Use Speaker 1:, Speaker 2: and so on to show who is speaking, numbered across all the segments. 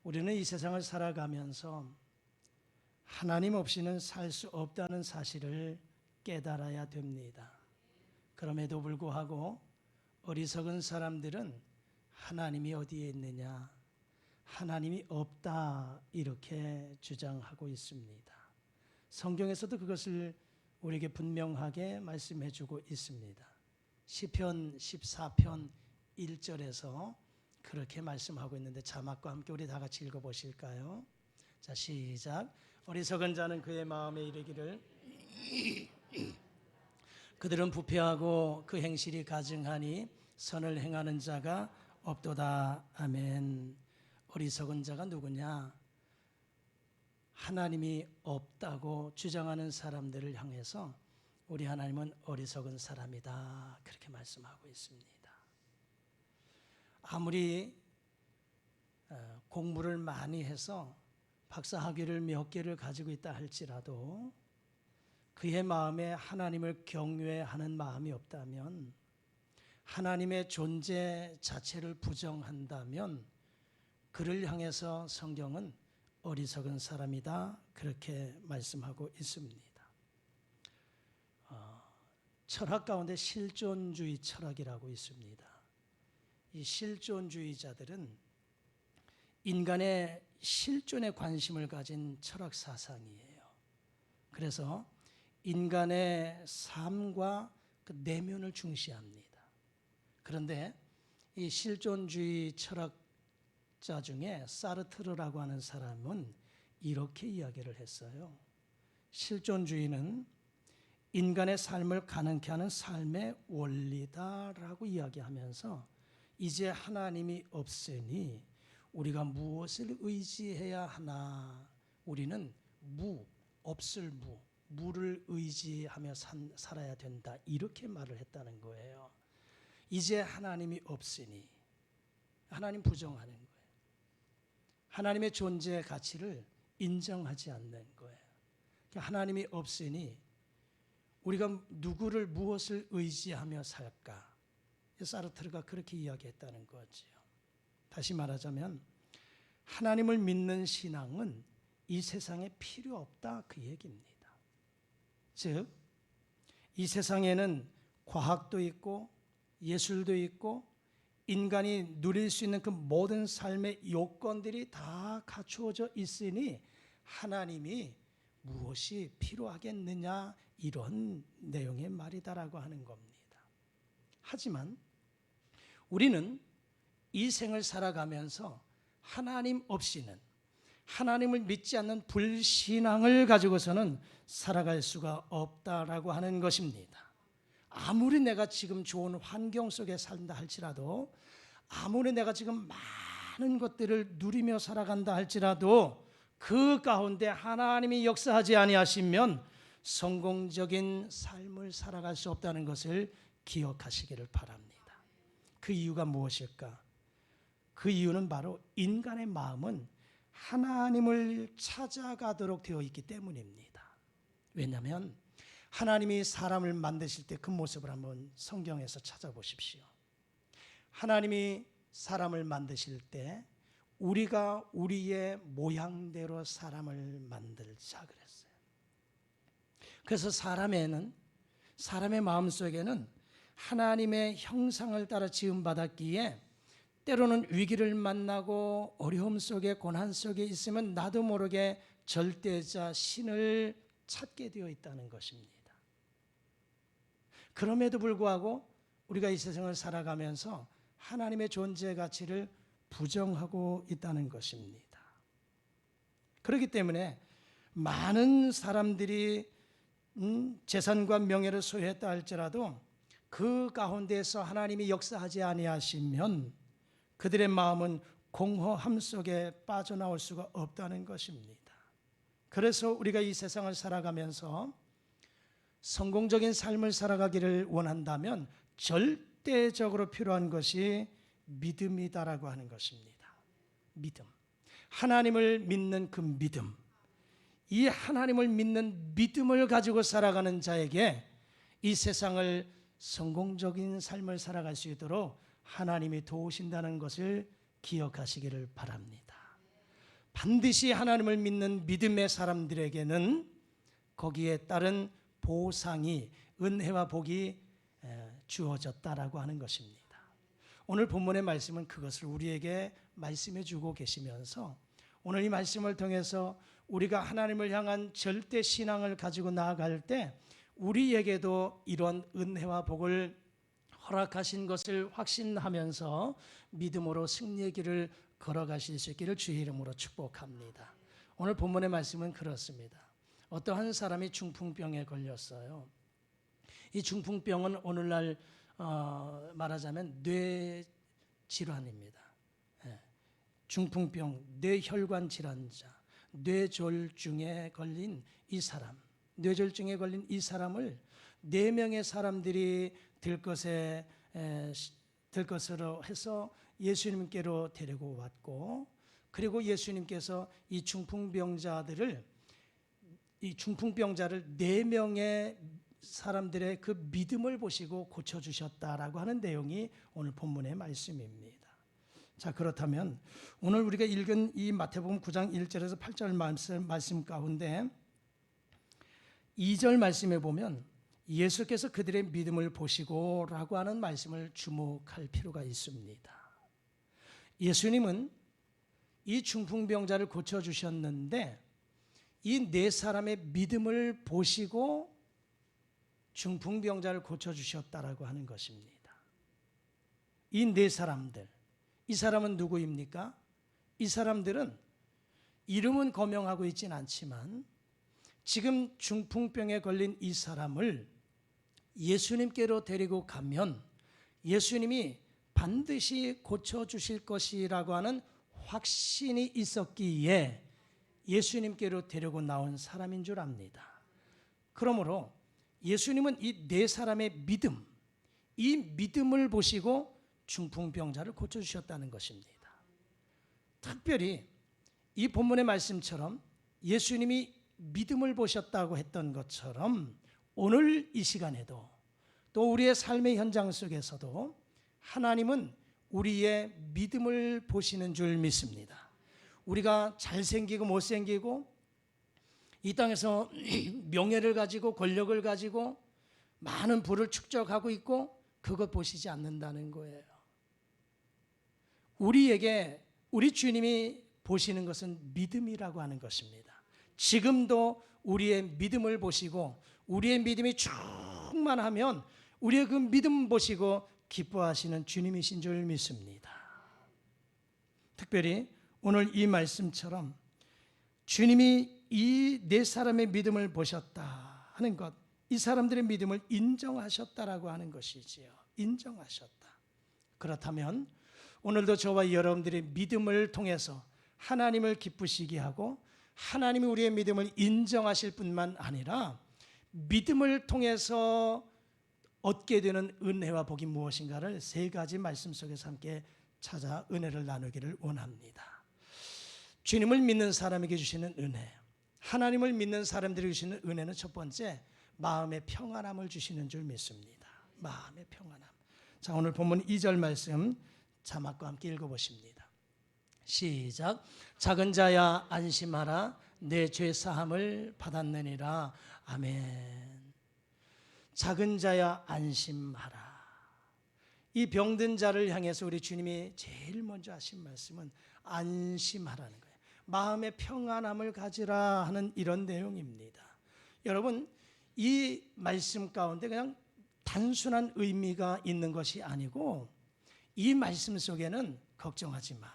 Speaker 1: 우리는 이 세상을 살아가면서 하나님 없이는 살 수 없다는 사실을 깨달아야 됩니다. 그럼에도 불구하고 어리석은 사람들은 하나님이 어디에 있느냐, 하나님이 없다 이렇게 주장하고 있습니다. 성경에서도 그것을 우리에게 분명하게 말씀해 주고 있습니다. 시편 14편 1절에서 그렇게 말씀하고 있는데 자막과 함께 우리 다 같이 읽어보실까요? 자, 시작. 어리석은 자는 그의 마음에 이르기를 그들은 부패하고 그 행실이 가증하니 선을 행하는 자가 없도다. 아멘. 어리석은 자가 누구냐? 하나님이 없다고 주장하는 사람들을 향해서 우리 하나님은 어리석은 사람이다 그렇게 말씀하고 있습니다. 아무리 공부를 많이 해서 박사 학위를 몇 개를 가지고 있다 할지라도 그의 마음에 하나님을 경외하는 마음이 없다면, 하나님의 존재 자체를 부정한다면 그를 향해서 성경은 어리석은 사람이다 그렇게 말씀하고 있습니다. 철학 가운데 실존주의 철학이라고 있습니다. 이 실존주의자들은 인간의 실존에 관심을 가진 철학 사상이에요. 그래서 인간의 삶과 그 내면을 중시합니다. 그런데 이 실존주의 철학자 중에 사르트르라고 하는 사람은 이렇게 이야기를 했어요. 실존주의는 인간의 삶을 가능케 하는 삶의 원리다라고 이야기하면서 이제 하나님이 없으니 우리가 무엇을 의지해야 하나? 우리는 없을 무를 의지하며 살아야 된다 이렇게 말을 했다는 거예요. 이제 하나님이 없으니, 하나님 부정하는 거예요. 하나님의 존재의 가치를 인정하지 않는 거예요. 하나님이 없으니 우리가 무엇을 의지하며 살까? 사르트르가 그렇게 이야기했다는 거죠. 다시 말하자면 하나님을 믿는 신앙은 이 세상에 필요 없다 그 얘기입니다. 즉, 이 세상에는 과학도 있고 예술도 있고 인간이 누릴 수 있는 그 모든 삶의 요건들이 다 갖추어져 있으니 하나님이 무엇이 필요하겠느냐 이런 내용의 말이다라고 하는 겁니다. 하지만 우리는 이 생을 살아가면서 하나님 없이는, 하나님을 믿지 않는 불신앙을 가지고서는 살아갈 수가 없다라고 하는 것입니다. 아무리 내가 지금 좋은 환경 속에 산다 할지라도, 아무리 내가 지금 많은 것들을 누리며 살아간다 할지라도 그 가운데 하나님이 역사하지 아니하시면 성공적인 삶을 살아갈 수 없다는 것을 기억하시기를 바랍니다. 그 이유가 무엇일까? 그 이유는 바로 인간의 마음은 하나님을 찾아가도록 되어 있기 때문입니다. 왜냐하면 하나님이 사람을 만드실 때 그 모습을 한번 성경에서 찾아보십시오. 하나님이 사람을 만드실 때 우리가 우리의 모양대로 사람을 만들자 그랬어요. 그래서 사람의 마음속에는 하나님의 형상을 따라 지음받았기에 때로는 위기를 만나고 어려움 속에 고난 속에 있으면 나도 모르게 절대자 신을 찾게 되어 있다는 것입니다. 그럼에도 불구하고 우리가 이 세상을 살아가면서 하나님의 존재 가치를 부정하고 있다는 것입니다. 그렇기 때문에 많은 사람들이 재산과 명예를 소유했다 할지라도 그 가운데서 하나님이 역사하지 아니하시면 그들의 마음은 공허함 속에 빠져나올 수가 없다는 것입니다. 그래서 우리가 이 세상을 살아가면서 성공적인 삶을 살아가기를 원한다면 절대적으로 필요한 것이 믿음이다라고 하는 것입니다. 믿음. 하나님을 믿는 그 믿음. 이 하나님을 믿는 믿음을 가지고 살아가는 자에게 이 세상을 성공적인 삶을 살아갈 수 있도록 하나님이 도우신다는 것을 기억하시기를 바랍니다. 반드시 하나님을 믿는 믿음의 사람들에게는 거기에 따른 보상이, 은혜와 복이 주어졌다라고 하는 것입니다. 오늘 본문의 말씀은 그것을 우리에게 말씀해 주고 계시면서 오늘 이 말씀을 통해서 우리가 하나님을 향한 절대 신앙을 가지고 나아갈 때 우리에게도 이런 은혜와 복을 허락하신 것을 확신하면서 믿음으로 승리의 길을 걸어가실 수 있기를 주의 이름으로 축복합니다. 오늘 본문의 말씀은 그렇습니다. 어떠한 사람이 중풍병에 걸렸어요. 이 중풍병은 오늘날 말하자면 뇌 질환입니다. 중풍병, 뇌혈관 질환자, 뇌졸중에 걸린 이 사람, 뇌졸중에 걸린 이 사람을 4명의 사람들이 들 것으로 해서 예수님께로 데리고 왔고, 그리고 예수님께서 이 중풍병자를 4명의 사람들의 그 믿음을 보시고 고쳐주셨다라고 하는 내용이 오늘 본문의 말씀입니다. 자, 그렇다면 오늘 우리가 읽은 이 마태복음 9장 1절에서 8절 말씀 가운데 2절 말씀에 보면 예수께서 그들의 믿음을 보시고 라고 하는 말씀을 주목할 필요가 있습니다. 예수님은 이 중풍병자를 고쳐주셨는데 이 4사람의 믿음을 보시고 중풍병자를 고쳐주셨다라고 하는 것입니다. 이 4사람들, 이 사람은 누구입니까? 이 사람들은 이름은 거명하고 있지는 않지만 지금 중풍병에 걸린 이 사람을 예수님께로 데리고 가면 예수님이 반드시 고쳐주실 것이라고 하는 확신이 있었기에 예수님께로 데리고 나온 사람인 줄 압니다. 그러므로 예수님은 이 4사람의 믿음, 이 믿음을 보시고 중풍병자를 고쳐주셨다는 것입니다. 특별히 이 본문의 말씀처럼 예수님이 믿음을 보셨다고 했던 것처럼 오늘 이 시간에도 또 우리의 삶의 현장 속에서도 하나님은 우리의 믿음을 보시는 줄 믿습니다. 우리가 잘생기고 못생기고 이 땅에서 명예를 가지고 권력을 가지고 많은 부를 축적하고 있고 그것 보시지 않는다는 거예요. 우리에게 우리 주님이 보시는 것은 믿음이라고 하는 것입니다. 지금도 우리의 믿음을 보시고 우리의 믿음이 충만하면 우리의 그 믿음 보시고 기뻐하시는 주님이신 줄 믿습니다. 특별히 오늘 이 말씀처럼 주님이 이 4사람의 믿음을 보셨다 하는 것, 이 사람들의 믿음을 인정하셨다라고 하는 것이지요. 인정하셨다. 그렇다면 오늘도 저와 여러분들의 믿음을 통해서 하나님을 기쁘시게 하고 하나님이 우리의 믿음을 인정하실 뿐만 아니라 믿음을 통해서 얻게 되는 은혜와 복이 무엇인가를 3가지 말씀 속에서 함께 찾아 은혜를 나누기를 원합니다. 주님을 믿는 사람에게 주시는 은혜, 하나님을 믿는 사람들에게 주시는 은혜는 첫 번째, 마음의 평안함을 주시는 줄 믿습니다. 마음의 평안함. 자, 오늘 본문 2절 말씀 자막과 함께 읽어보십니다. 시작. 작은 자야 안심하라, 내 죄 사함을 받았느니라. 아멘. 작은 자야 안심하라. 이 병든 자를 향해서 우리 주님이 제일 먼저 하신 말씀은 안심하라는 거예요. 마음의 평안함을 가지라 하는 이런 내용입니다. 여러분, 이 말씀 가운데 그냥 단순한 의미가 있는 것이 아니고 이 말씀 속에는 걱정하지 마,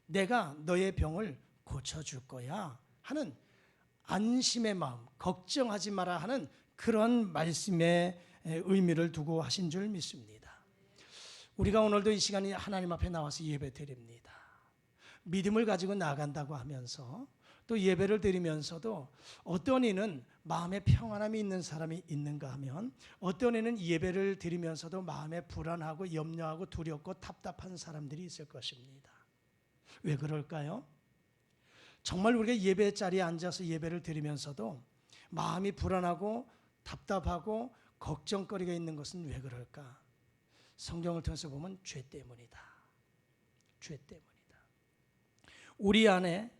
Speaker 1: 내가 너의 병을 고쳐줄 거야 하는 안심의 마음, 걱정하지 마라 하는 그런 말씀의 의미를 두고 하신 줄 믿습니다. 우리가 오늘도 이 시간에 하나님 앞에 나와서 예배 드립니다. 믿음을 가지고 나간다고 하면서 또 예배를 드리면서도 어떤 이는 마음에 평안함이 있는 사람이 있는가 하면 어떤 이는 예배를 드리면서도 마음에 불안하고 염려하고 두렵고 답답한 사람들이 있을 것입니다. 왜 그럴까요? 정말 우리가 예배 자리에 앉아서 예배를 드리면서도 마음이 불안하고 답답하고 걱정거리가 있는 것은 왜 그럴까? 성경을 통해서 보면 죄 때문이다. 죄 때문이다. 우리 안에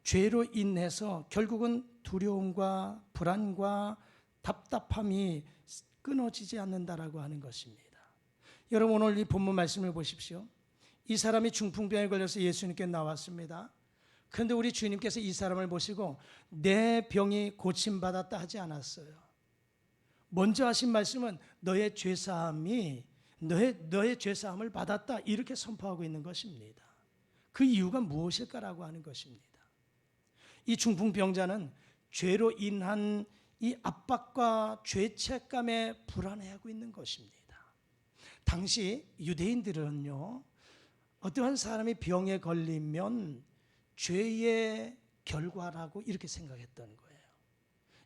Speaker 1: 죄로 인해서 결국은 두려움과 불안과 답답함이 끊어지지 않는다라고 하는 것입니다. 여러분 오늘 이 본문 말씀을 보십시오. 이 사람이 중풍병에 걸려서 예수님께 나왔습니다. 그런데 우리 주님께서 이 사람을 보시고 내 병이 고침받았다 하지 않았어요. 먼저 하신 말씀은 너의 죄사함이 너의 죄사함을 받았다 이렇게 선포하고 있는 것입니다. 그 이유가 무엇일까라고 하는 것입니다. 이 중풍병자는 죄로 인한 이 압박과 죄책감에 불안해하고 있는 것입니다. 당시 유대인들은요, 어떠한 사람이 병에 걸리면 죄의 결과라고 이렇게 생각했던 거예요.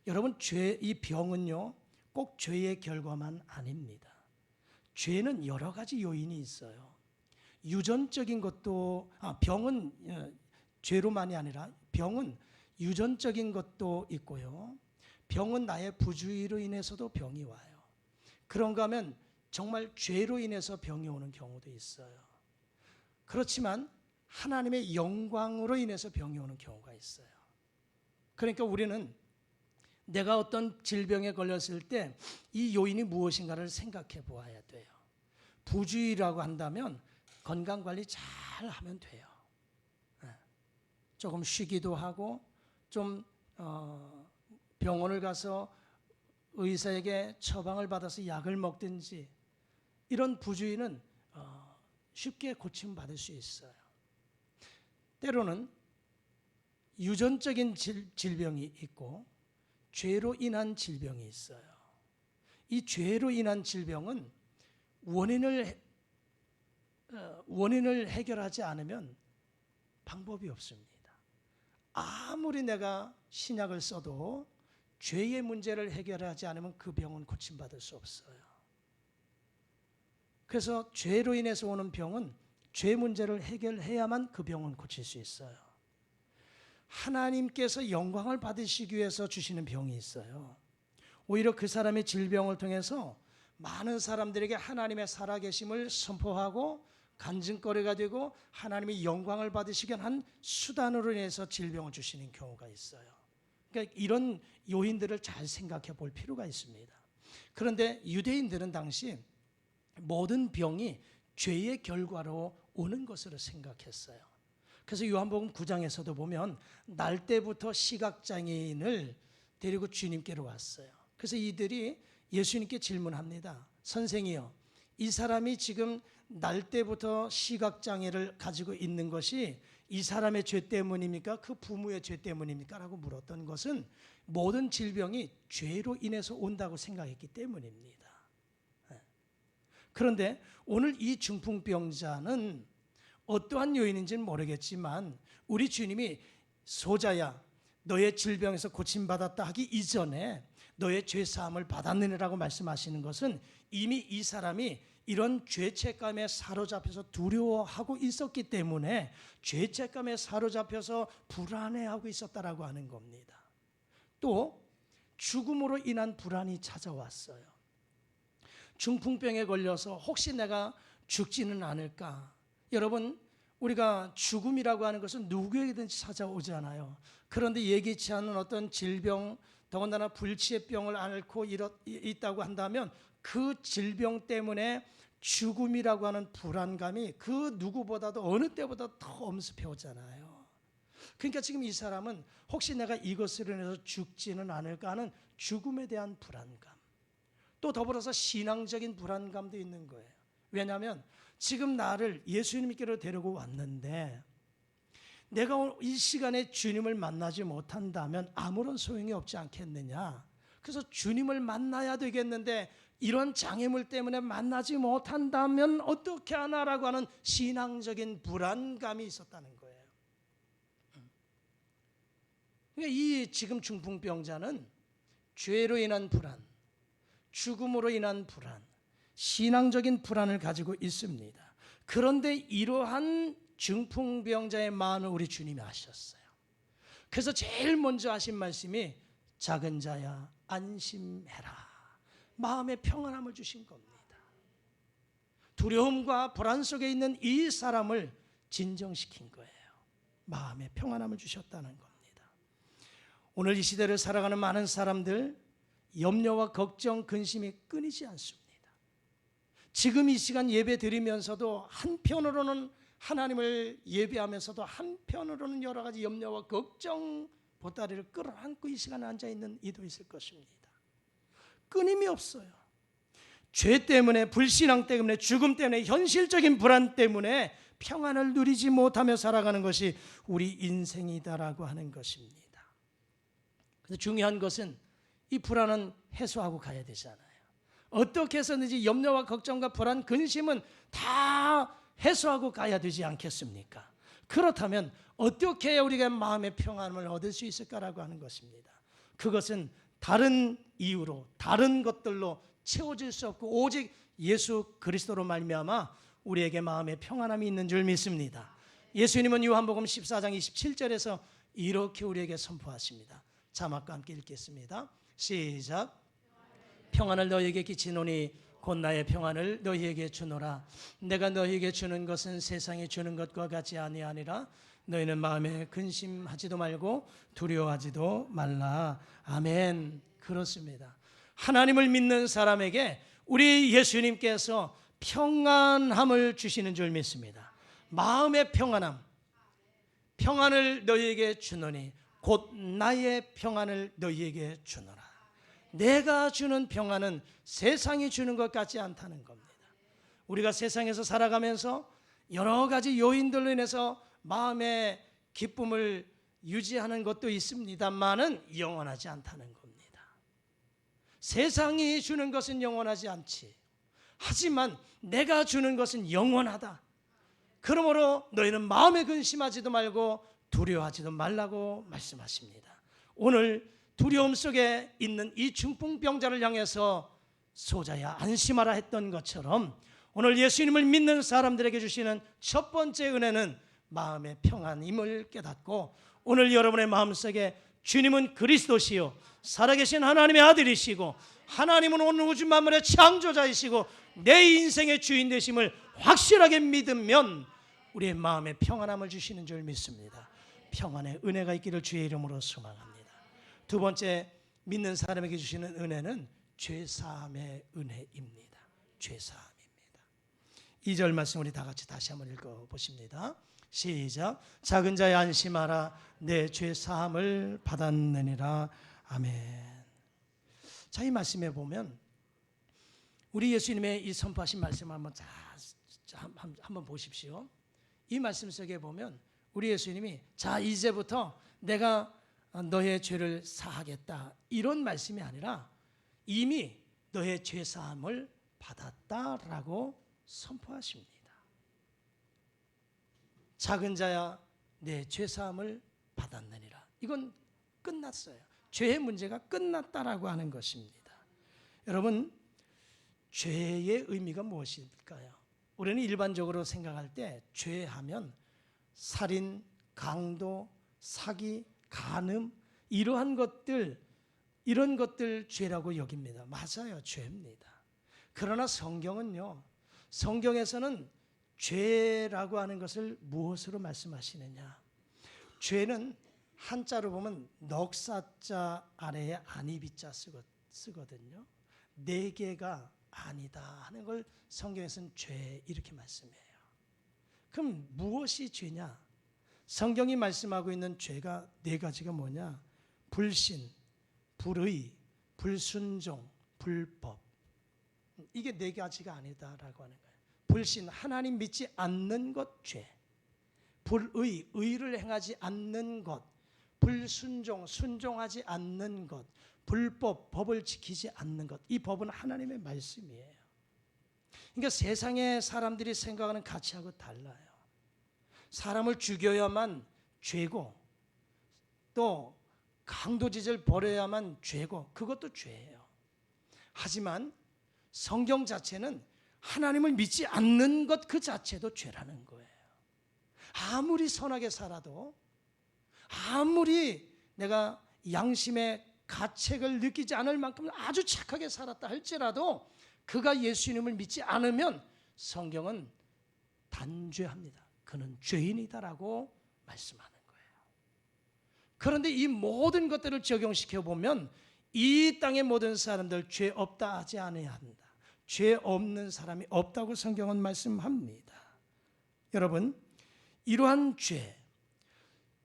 Speaker 1: 여러분, 이 병은요, 꼭 죄의 결과만 아닙니다. 죄는 여러 가지 요인이 있어요. 유전적인 것도, 병은 죄로만이 아니라 병은 유전적인 것도 있고요. 병은 나의 부주의로 인해서도 병이 와요. 그런가 하면 정말 죄로 인해서 병이 오는 경우도 있어요. 그렇지만 하나님의 영광으로 인해서 병이 오는 경우가 있어요. 그러니까 우리는 내가 어떤 질병에 걸렸을 때 이 요인이 무엇인가를 생각해 보아야 돼요. 부주의라고 한다면 건강관리 잘 하면 돼요. 조금 쉬기도 하고 좀 병원을 가서 의사에게 처방을 받아서 약을 먹든지 이런 부주의는 쉽게 고침받을 수 있어요. 때로는 유전적인 질병이 있고 죄로 인한 질병이 있어요. 이 죄로 인한 질병은 원인을 해결하지 않으면 방법이 없습니다. 아무리 내가 신약을 써도 죄의 문제를 해결하지 않으면 그 병은 고침받을 수 없어요. 그래서 죄로 인해서 오는 병은 죄 문제를 해결해야만 그 병은 고칠 수 있어요. 하나님께서 영광을 받으시기 위해서 주시는 병이 있어요. 오히려 그 사람의 질병을 통해서 많은 사람들에게 하나님의 살아계심을 선포하고 간증거리가 되고 하나님의 영광을 받으시기 위한 한 수단으로 인해서 질병을 주시는 경우가 있어요. 그러니까 이런 요인들을 잘 생각해 볼 필요가 있습니다. 그런데 유대인들은 당시 모든 병이 죄의 결과로 오는 것으로 생각했어요. 그래서 요한복음 9장에서도 보면 날 때부터 시각장애인을 데리고 주님께로 왔어요. 그래서 이들이 예수님께 질문합니다. 선생이요, 이 사람이 지금 날 때부터 시각장애를 가지고 있는 것이 이 사람의 죄 때문입니까? 그 부모의 죄 때문입니까? 라고 물었던 것은 모든 질병이 죄로 인해서 온다고 생각했기 때문입니다. 그런데 오늘 이 중풍병자는 어떠한 요인인지는 모르겠지만 우리 주님이 소자야 너의 질병에서 고침받았다 하기 이전에 너의 죄사함을 받았느니라고 말씀하시는 것은 이미 이 사람이 이런 죄책감에 사로잡혀서 두려워하고 있었기 때문에 죄책감에 사로잡혀서 불안해하고 있었다라고 하는 겁니다. 또 죽음으로 인한 불안이 찾아왔어요. 중풍병에 걸려서 혹시 내가 죽지는 않을까? 여러분, 우리가 죽음이라고 하는 것은 누구에게든지 찾아오잖아요. 그런데 예기치 않은 어떤 질병, 더군다나 불치의 병을 앓고 있다고 한다면 그 질병 때문에 죽음이라고 하는 불안감이 그 누구보다도 어느 때보다 더 엄습해 오잖아요. 그러니까 지금 이 사람은 혹시 내가 이것으로 인해서 죽지는 않을까 하는 죽음에 대한 불안감, 또 더불어서 신앙적인 불안감도 있는 거예요. 왜냐하면 지금 나를 예수님께로 데리고 왔는데 내가 이 시간에 주님을 만나지 못한다면 아무런 소용이 없지 않겠느냐. 그래서 주님을 만나야 되겠는데 이런 장애물 때문에 만나지 못한다면 어떻게 하나라고 하는 신앙적인 불안감이 있었다는 거예요. 그러니까 이 지금 중풍병자는 죄로 인한 불안, 죽음으로 인한 불안, 신앙적인 불안을 가지고 있습니다. 그런데 이러한 중풍병자의 마음을 우리 주님이 아셨어요. 그래서 제일 먼저 하신 말씀이 작은 자야 안심해라. 마음의 평안함을 주신 겁니다. 두려움과 불안 속에 있는 이 사람을 진정시킨 거예요. 마음의 평안함을 주셨다는 겁니다. 오늘 이 시대를 살아가는 많은 사람들 염려와 걱정, 근심이 끊이지 않습니다. 지금 이 시간 예배 드리면서도 한편으로는 하나님을 예배하면서도 한편으로는 여러 가지 염려와 걱정 보따리를 끌어안고 이 시간에 앉아있는 이도 있을 것입니다. 끊임이 없어요. 죄 때문에, 불신앙 때문에, 죽음 때문에, 현실적인 불안 때문에 평안을 누리지 못하며 살아가는 것이 우리 인생이다라고 하는 것입니다. 그래서 중요한 것은 이 불안은 해소하고 가야 되잖아요. 어떻게 해서든지 염려와 걱정과 불안, 근심은 다 해소하고 가야 되지 않겠습니까? 그렇다면 어떻게 해야 우리가 마음의 평안을 얻을 수 있을까라고 하는 것입니다. 그것은 다른 이유로, 다른 것들로 채워질 수 없고 오직 예수 그리스도로 말미암아 우리에게 마음의 평안함이 있는 줄 믿습니다. 예수님은 요한복음 14장 27절에서 이렇게 우리에게 선포하십니다. 자막과 함께 읽겠습니다. 시작. 평안을 너희에게 끼치노니 곧 나의 평안을 너희에게 주노라. 내가 너희에게 주는 것은 세상이 주는 것과 같이 아니하니라. 너희는 마음에 근심하지도 말고 두려워하지도 말라. 아멘. 그렇습니다. 하나님을 믿는 사람에게 우리 예수님께서 평안함을 주시는 줄 믿습니다. 마음의 평안함, 평안을 너희에게 주노니 곧 나의 평안을 너희에게 주노라. 내가 주는 평안은 세상이 주는 것 같지 않다는 겁니다. 우리가 세상에서 살아가면서 여러 가지 요인들로 인해서 마음의 기쁨을 유지하는 것도 있습니다만은 영원하지 않다는 겁니다. 세상이 주는 것은 영원하지 않지. 하지만 내가 주는 것은 영원하다. 그러므로 너희는 마음에 근심하지도 말고 두려워하지도 말라고 말씀하십니다. 오늘 두려움 속에 있는 이 중풍병자를 향해서 소자야 안심하라 했던 것처럼 오늘 예수님을 믿는 사람들에게 주시는 첫 번째 은혜는 마음의 평안임을 깨닫고 오늘 여러분의 마음속에 주님은 그리스도시요 살아계신 하나님의 아들이시고 하나님은 온 우주 만물의 창조자이시고 내 인생의 주인 되심을 확실하게 믿으면 우리의 마음에 평안함을 주시는 줄 믿습니다. 평안의 은혜가 있기를 주의 이름으로 소망합니다. 두 번째 믿는 사람에게 주시는 은혜는 죄사함의 은혜입니다. 죄사함입니다. 2절 말씀 우리 다 같이 다시 한번 읽어보십니다. 시작. 작은 자야 안심하라 내 죄사함을 받았느니라. 아멘. 자, 이 말씀에 보면 우리 예수님의 이 선포하신 말씀을 한번 보십시오. 이 말씀 속에 보면 우리 예수님이 자 이제부터 내가 너의 죄를 사하겠다 이런 말씀이 아니라 이미 너의 죄사함을 받았다라고 선포하십니다. 작은 자야 내 죄사함을 받았느니라. 이건 끝났어요. 죄의 문제가 끝났다라고 하는 것입니다. 여러분, 죄의 의미가 무엇일까요? 우리는 일반적으로 생각할 때 죄하면 살인, 강도, 사기, 간음 이러한 것들 이런 것들 죄라고 여깁니다. 맞아요. 죄입니다. 그러나 성경은요. 성경에서는 죄라고 하는 것을 무엇으로 말씀하시느냐? 죄는 한자로 보면 넉사자 아래에 아니비자 쓰거든요. 네 개가 아니다 하는 걸 성경에서는 죄 이렇게 말씀해요. 그럼 무엇이 죄냐? 성경이 말씀하고 있는 죄가 네 가지가 뭐냐? 불신, 불의, 불순종, 불법. 이게 네 가지가 아니다라고 하는 거예요. 불신, 하나님 믿지 않는 것 죄. 불의, 의를 행하지 않는 것. 불순종, 순종하지 않는 것. 불법, 법을 지키지 않는 것. 이 법은 하나님의 말씀이에요. 그러니까 세상의 사람들이 생각하는 가치하고 달라요. 사람을 죽여야만 죄고 또 강도짓을 벌여야만 죄고 그것도 죄예요. 하지만 성경 자체는 하나님을 믿지 않는 것 그 자체도 죄라는 거예요. 아무리 선하게 살아도 아무리 내가 양심의 가책을 느끼지 않을 만큼 아주 착하게 살았다 할지라도 그가 예수님을 믿지 않으면 성경은 단죄합니다. 그는 죄인이다라고 말씀하는 거예요. 그런데 이 모든 것들을 적용시켜 보면 이 땅의 모든 사람들 죄 없다 하지 않아야 한다. 죄 없는 사람이 없다고 성경은 말씀합니다. 여러분, 이러한 죄,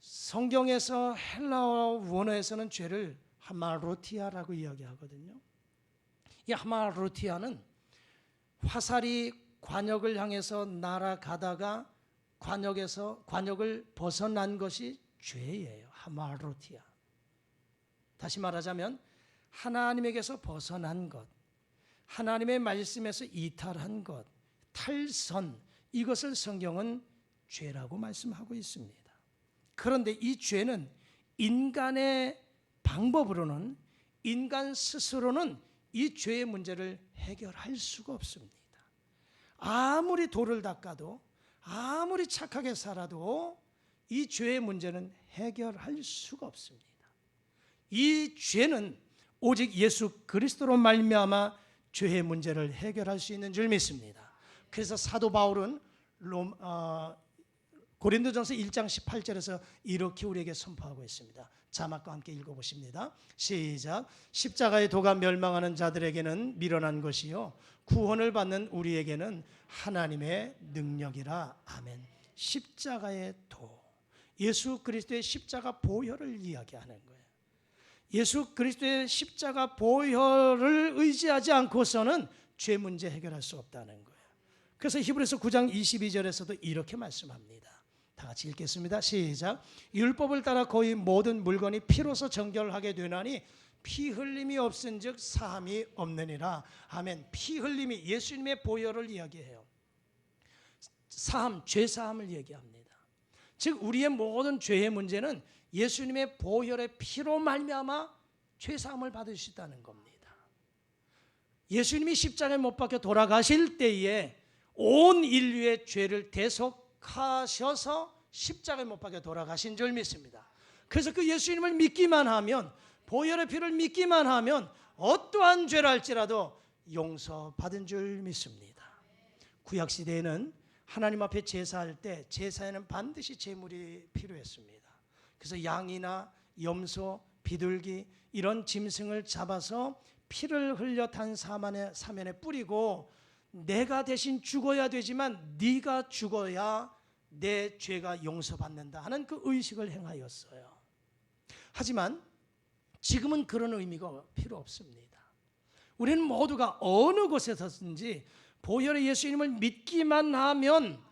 Speaker 1: 성경에서 헬라어 원어에서는 죄를 하마로티아라고 이야기하거든요. 이 하마로티아는 화살이 관역을 향해서 날아가다가 관역을 벗어난 것이 죄예요. 하마로티아. 다시 말하자면 하나님에게서 벗어난 것, 하나님의 말씀에서 이탈한 것, 탈선, 이것을 성경은 죄라고 말씀하고 있습니다. 그런데 이 죄는 인간의 방법으로는, 인간 스스로는 이 죄의 문제를 해결할 수가 없습니다. 아무리 돌을 닦아도, 아무리 착하게 살아도 이 죄의 문제는 해결할 수가 없습니다. 이 죄는 오직 예수 그리스도로 말미암아 죄의 문제를 해결할 수 있는 줄 믿습니다. 그래서 사도 바울은 고린도전서 1장 18절에서 이렇게 우리에게 선포하고 있습니다. 자막과 함께 읽어보십니다. 시작. 십자가의 도가 멸망하는 자들에게는 미련한 것이요 구원을 받는 우리에게는 하나님의 능력이라. 아멘. 십자가의 도, 예수 그리스도의 십자가 보혈을 이야기하는 거예요. 예수 그리스도의 십자가 보혈을 의지하지 않고서는 죄 문제 해결할 수 없다는 거예요. 그래서 히브리서 9장 22절에서도 이렇게 말씀합니다. 다 같이 읽겠습니다. 시작. 율법을 따라 거의 모든 물건이 피로서 정결하게 되나니 피 흘림이 없은즉 사함이 없느니라. 아멘. 피 흘림이 예수님의 보혈을 이야기해요. 사함, 죄 사함을 얘기합니다. 즉 우리의 모든 죄의 문제는 예수님의 보혈의 피로 말미암아 죄 사함을 받을 수 있다는 겁니다. 예수님이 십자가에 못 박혀 돌아가실 때에 온 인류의 죄를 대속하셔서 십자가에 못 박혀 돌아가신 줄 믿습니다. 그래서 그 예수님을 믿기만 하면, 보혈의 피를 믿기만 하면 어떠한 죄를 할지라도 용서받은 줄 믿습니다. 구약시대에는 하나님 앞에 제사할 때 제사에는 반드시 제물이 필요했습니다. 그래서 양이나 염소, 비둘기 이런 짐승을 잡아서 피를 흘려 단 사면에 뿌리고 내가 대신 죽어야 되지만 네가 죽어야 내 죄가 용서받는다 하는 그 의식을 행하였어요. 하지만 지금은 그런 의미가 필요 없습니다. 우리는 모두가 어느 곳에서든지 보혈의 예수님을 믿기만 하면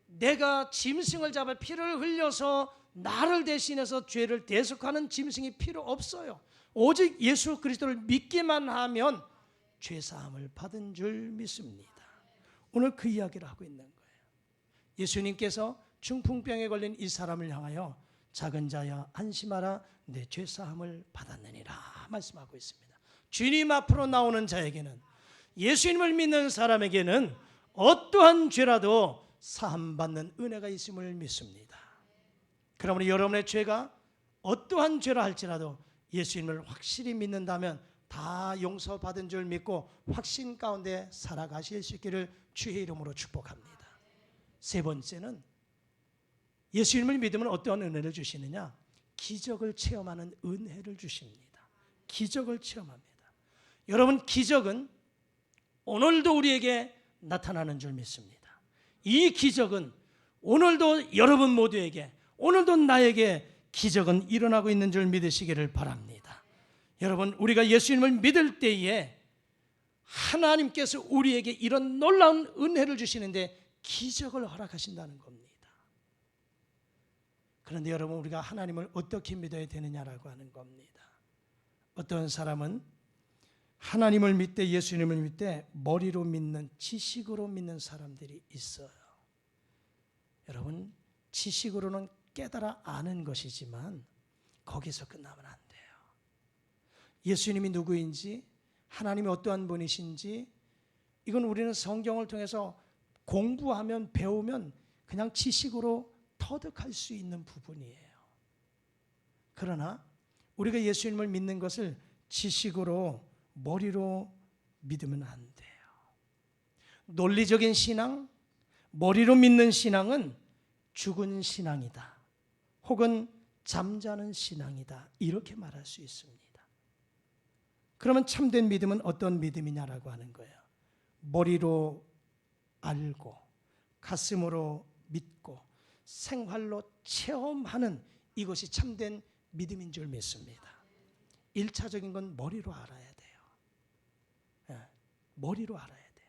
Speaker 1: 내가 짐승을 잡아 피를 흘려서 나를 대신해서 죄를 대속하는 짐승이 필요 없어요. 오직 예수 그리스도를 믿기만 하면 죄사함을 받은 줄 믿습니다. 오늘 그 이야기를 하고 있는 거예요. 예수님께서 중풍병에 걸린 이 사람을 향하여 작은 자야 안심하라 내 죄사함을 받았느니라 말씀하고 있습니다. 주님 앞으로 나오는 자에게는, 예수님을 믿는 사람에게는 어떠한 죄라도 사함받는 은혜가 있음을 믿습니다. 그러므로 여러분의 죄가 어떠한 죄라 할지라도 예수님을 확실히 믿는다면 다 용서받은 줄 믿고 확신 가운데 살아가실 수 있기를 주의 이름으로 축복합니다. 세 번째는 예수님을 믿으면 어떠한 은혜를 주시느냐? 기적을 체험하는 은혜를 주십니다. 기적을 체험합니다. 여러분, 기적은 오늘도 우리에게 나타나는 줄 믿습니다. 이 기적은 오늘도 여러분 모두에게, 오늘도 나에게 기적은 일어나고 있는 줄 믿으시기를 바랍니다. 여러분, 우리가 예수님을 믿을 때에 하나님께서 우리에게 이런 놀라운 은혜를 주시는데 기적을 허락하신다는 겁니다. 그런데 여러분, 우리가 하나님을 어떻게 믿어야 되느냐라고 하는 겁니다. 어떤 사람은 하나님을 믿되, 예수님을 믿되 머리로 믿는, 지식으로 믿는 사람들이 있어요. 여러분, 지식으로는 깨달아 아는 것이지만 거기서 끝나면 안 돼요. 예수님이 누구인지, 하나님이 어떠한 분이신지, 이건 우리는 성경을 통해서 공부하면, 배우면 그냥 지식으로 터득할 수 있는 부분이에요. 그러나 우리가 예수님을 믿는 것을 지식으로, 머리로 믿으면 안 돼요. 논리적인 신앙, 머리로 믿는 신앙은 죽은 신앙이다. 혹은 잠자는 신앙이다, 이렇게 말할 수 있습니다. 그러면 참된 믿음은 어떤 믿음이냐라고 하는 거예요. 머리로 알고 가슴으로 믿고 생활로 체험하는 이것이 참된 믿음인 줄 믿습니다. 1차적인 건 머리로 알아야 돼요. 머리로 알아야 돼요.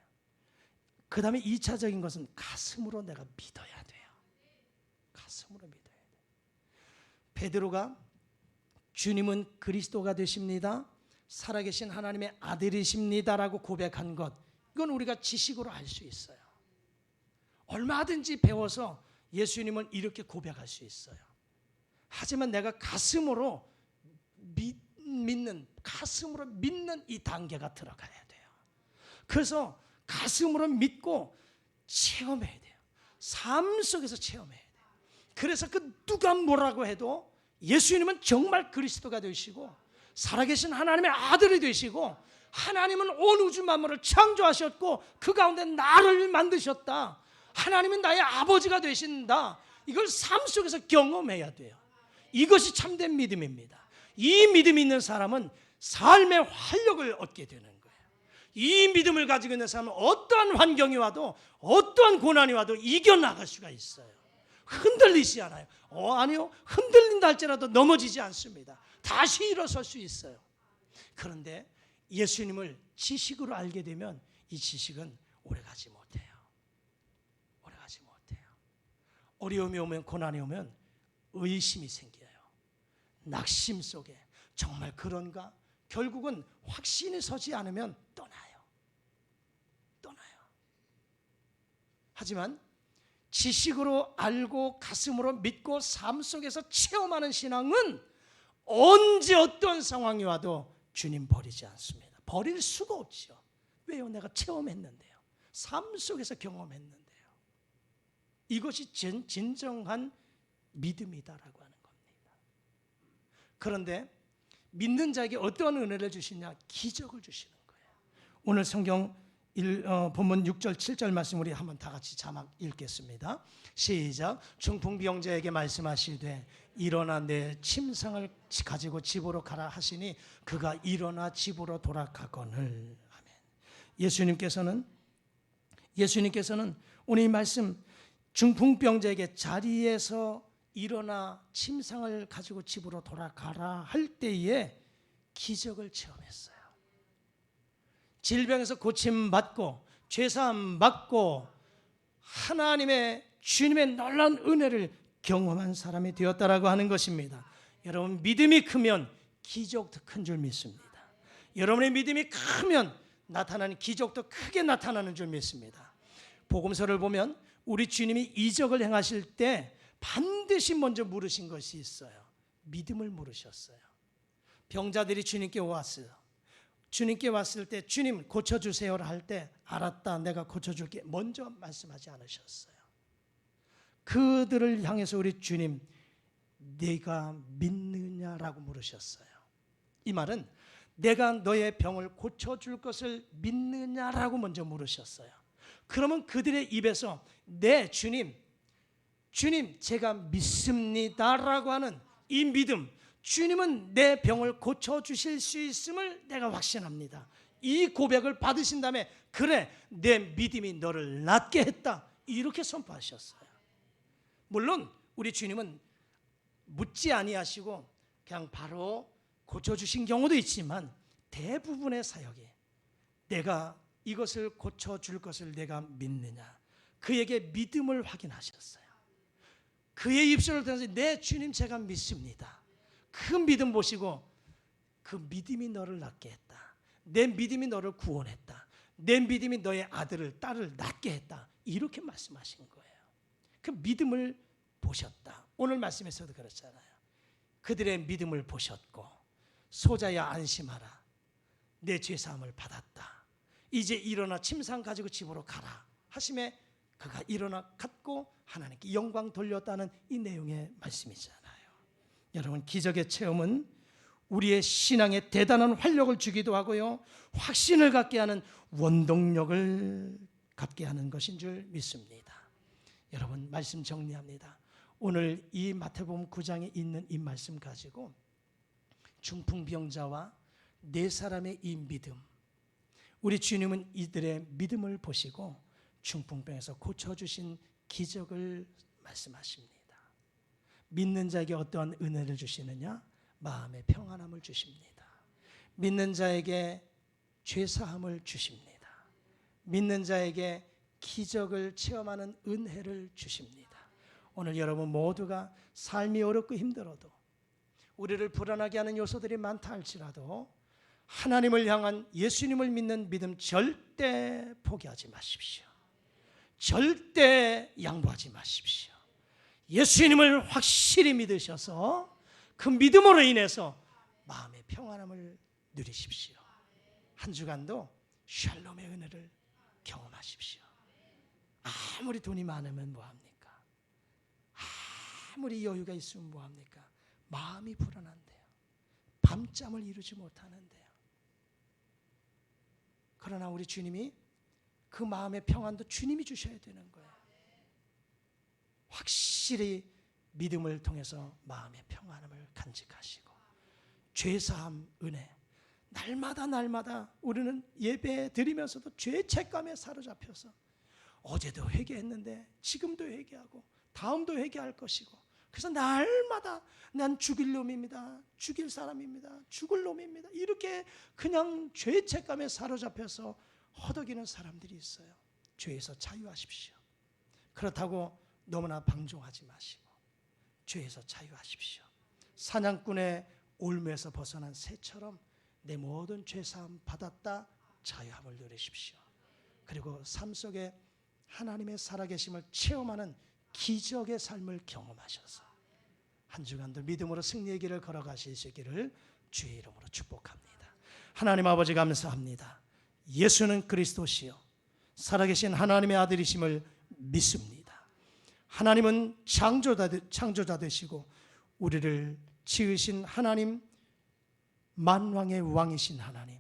Speaker 1: 그 다음에 2차적인 것은 가슴으로 내가 믿어야 돼요. 가슴으로 믿어야 돼요. 베드로가 주님은 그리스도가 되십니다, 살아계신 하나님의 아들이십니다라고 고백한 것, 이건 우리가 지식으로 알 수 있어요. 얼마든지 배워서 예수님을 이렇게 고백할 수 있어요. 하지만 내가 가슴으로 믿는 이 단계가 들어가야 돼요. 그래서 가슴으로 믿고 체험해야 돼요. 삶 속에서 체험해야 돼요. 그래서 그 누가 뭐라고 해도 예수님은 정말 그리스도가 되시고 살아계신 하나님의 아들이 되시고 하나님은 온 우주 만물을 창조하셨고 그 가운데 나를 만드셨다, 하나님은 나의 아버지가 되신다, 이걸 삶 속에서 경험해야 돼요. 이것이 참된 믿음입니다. 이 믿음이 있는 사람은 삶의 활력을 얻게 되는 거예요. 이 믿음을 가지고 있는 사람은 어떠한 환경이 와도 어떠한 고난이 와도 이겨나갈 수가 있어요. 흔들리지 않아요. 아니요, 흔들린다 할지라도 넘어지지 않습니다. 다시 일어설 수 있어요. 그런데 예수님을 지식으로 알게 되면 이 지식은 오래가지 못해요. 오래가지 못해요. 어려움이 오면, 고난이 오면 의심이 생겨요. 낙심 속에 정말 그런가? 결국은 확신이 서지 않으면 떠나요. 하지만 지식으로 알고 가슴으로 믿고 삶 속에서 체험하는 신앙은 언제 어떤 상황이 와도 주님 버리지 않습니다. 버릴 수가 없죠. 왜요? 내가 체험했는데요. 삶 속에서 경험했는데요. 이것이 진정한 믿음이다라고 하는 겁니다. 그런데 믿는 자에게 어떤 은혜를 주시냐? 기적을 주시는 거예요. 오늘 성경 본문 6절 7절 말씀 우리 한번 다 같이 자막 읽겠습니다. 시작. 중풍병자에게 말씀하시되 일어나 내 침상을 가지고 집으로 가라 하시니 그가 일어나 집으로 돌아가거늘. 아멘. 예수님께서는 오늘 이 말씀 중풍병자에게 자리에서 일어나 침상을 가지고 집으로 돌아가라 할 때에 기적을 체험했어요. 질병에서 고침받고 죄사함 받고 하나님의 주님의 놀라운 은혜를 경험한 사람이 되었다라고 하는 것입니다. 여러분, 믿음이 크면 기적도 큰 줄 믿습니다. 여러분의 믿음이 크면 나타나는 기적도 크게 나타나는 줄 믿습니다. 복음서를 보면 우리 주님이 이적을 행하실 때 반드시 먼저 물으신 것이 있어요. 믿음을 물으셨어요. 병자들이 주님께 왔어요. 주님께 왔을 때 주님 고쳐주세요를 할 때 알았다, 내가 고쳐줄게 먼저 말씀하지 않으셨어요. 그들을 향해서 우리 주님 네가 믿느냐라고 물으셨어요. 이 말은 내가 너의 병을 고쳐줄 것을 믿느냐라고 먼저 물으셨어요. 그러면 그들의 입에서 네 주님 제가 믿습니다라고 하는 이 믿음, 주님은 내 병을 고쳐주실 수 있음을 내가 확신합니다, 이 고백을 받으신 다음에 그래 내 믿음이 너를 낫게 했다, 이렇게 선포하셨어요. 물론 우리 주님은 묻지 아니하시고 그냥 바로 고쳐주신 경우도 있지만 대부분의 사역이 내가 이것을 고쳐줄 것을 내가 믿느냐, 그에게 믿음을 확인하셨어요. 그의 입술을 통해서 네 주님 제가 믿습니다, 그 믿음 보시고 그 믿음이 너를 낫게 했다, 내 믿음이 너를 구원했다, 내 믿음이 너의 아들을 딸을 낫게 했다, 이렇게 말씀하신 거예요. 그 믿음을 보셨다. 오늘 말씀에서도 그렇잖아요. 그들의 믿음을 보셨고 소자야 안심하라, 내 죄사함을 받았다, 이제 일어나 침상 가지고 집으로 가라 하심에 그가 일어나 갔고 하나님께 영광 돌렸다는 이 내용의 말씀이잖아요. 여러분, 기적의 체험은 우리의 신앙에 대단한 활력을 주기도 하고요, 확신을 갖게 하는 원동력을 갖게 하는 것인 줄 믿습니다. 여러분, 말씀 정리합니다. 오늘 이 마태복음 9장에 있는 이 말씀 가지고 중풍병자와 네 사람의 이 믿음, 우리 주님은 이들의 믿음을 보시고 중풍병에서 고쳐주신 기적을 말씀하십니다. 믿는 자에게 어떠한 은혜를 주시느냐? 마음의 평안함을 주십니다. 믿는 자에게 죄사함을 주십니다. 믿는 자에게 기적을 체험하는 은혜를 주십니다. 오늘 여러분 모두가 삶이 어렵고 힘들어도, 우리를 불안하게 하는 요소들이 많다 할지라도 하나님을 향한 예수님을 믿는 믿음 절대 포기하지 마십시오. 절대 양보하지 마십시오. 예수님을 확실히 믿으셔서 그 믿음으로 인해서 마음의 평안함을 누리십시오. 한 주간도 샬롬의 은혜를 경험하십시오. 아무리 돈이 많으면 뭐합니까? 아무리 여유가 있으면 뭐합니까? 마음이 불안한데요. 밤잠을 이루지 못하는데요. 그러나 우리 주님이 그 마음의 평안도 주님이 주셔야 되는 거예요. 확실히 믿음을 통해서 마음의 평안함을 간직하시고 죄사함 은혜, 날마다 우리는 예배 드리면서도 죄책감에 사로잡혀서 어제도 회개했는데 지금도 회개하고 다음도 회개할 것이고, 그래서 날마다 난 죽일 놈입니다, 죽일 사람입니다, 죽을 놈입니다, 이렇게 그냥 죄책감에 사로잡혀서 허덕이는 사람들이 있어요. 죄에서 자유하십시오. 그렇다고 너무나 방종하지 마시고 죄에서 자유하십시오. 사냥꾼의 올무에서 벗어난 새처럼 내 모든 죄사함 받았다 자유함을 누리십시오. 그리고 삶 속에 하나님의 살아계심을 체험하는 기적의 삶을 경험하셔서 한 주간도 믿음으로 승리의 길을 걸어가시기를 주의 이름으로 축복합니다. 하나님 아버지 감사합니다. 예수는 그리스도시요 살아계신 하나님의 아들이심을 믿습니다. 하나님은 창조자 되시고 우리를 지으신 하나님, 만왕의 왕이신 하나님,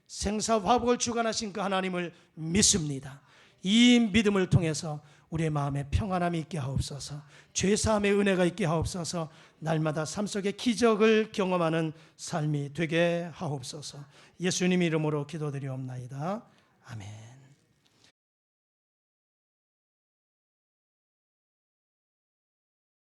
Speaker 1: 생사화복을 주관하신 그 하나님을 믿습니다. 이 믿음을 통해서 우리의 마음에 평안함이 있게 하옵소서, 죄사함의 은혜가 있게 하옵소서, 날마다 삶 속에 기적을 경험하는 삶이 되게 하옵소서. 예수님 이름으로 기도드리옵나이다. 아멘.